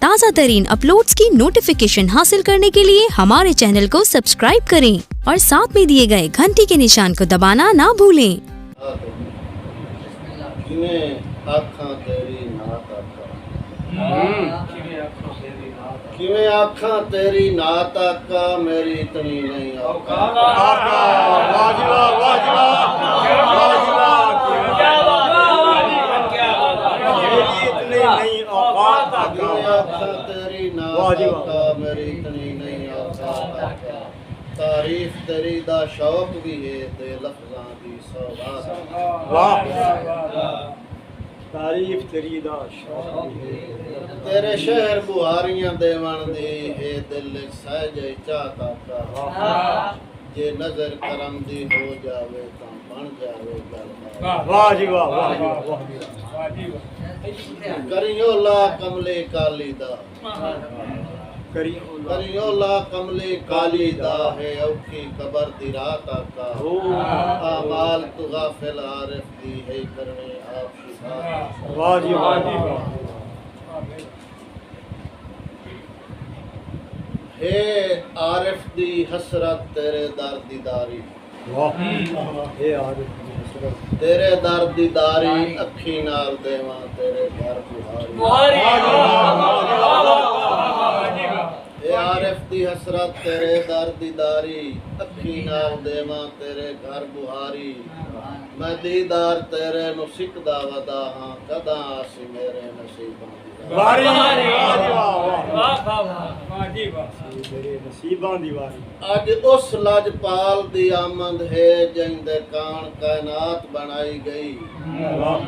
ताज़ा तरीन अपलोड्स की नोटिफिकेशन हासिल करने के लिए हमारे चैनल को सब्सक्राइब करें और साथ में दिए गए घंटी के निशान को दबाना ना भूलें। किवें आखां तेरी नात आका मेरी इतनी नहीं औकात। वाह जी वाह, वाह जी वाह, वाह जी वाह, क्या बात है, मेरी इतनी नहीं औकात आका। किवें आखां तेरी नात आका मेरी इतनी नहीं औकात आका। तारीफ तेरी दा शौक भी है ते लफ्ज़ां दी सौगात। वाह तारीफ तेरी दा शौक भी है। तेरे शहर बुहारियां देवन दी है दिल सहजे चाहता का। जे नजर करम दी हो जावे तां बन जावे गल। वाह जी वाह, वाह जी वाह, वाह जी वाह। करियो ला कमले काली दा, करियो ला कमले काली दा है औखी कबर दी रात आका। आमाल तु गाफिल आरिफ दी है करने आप शिफा। वाह जी वाह जी वाह। हे आरिफ दी हसरत तेरे दर दीदारी। वाह हे आरिफ दी हसरत तेरे दर दीदारी अखी नाल देवां तेरे घर बुहारी। हे आरिफ दी हसरत तेरे दर दीदारी अखी नाल देवां तेरे घर बुहारी। मैं दीदार तेरे नु सिकदा वदा हां कदा आसी मेरे नसीबां दी। वारी वाह जी वाह, वाह जी वाह, मेरे नसीबां दी वारी। अज उस लजपाल दी आमद है जिंदे कान कायनात बनाई गई।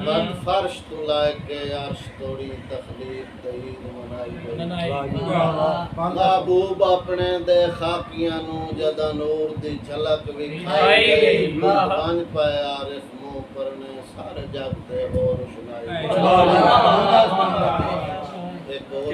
बद फर्श तू लाके अर्श तोड़ी तखलीक तईद मनाई गई। महबूब अपने दे खाकियां नू जदा नूर दी झलक विखाई गई। बन पाए आरिफ मुंह परने सारे जग ते हो रोशनाई। एक और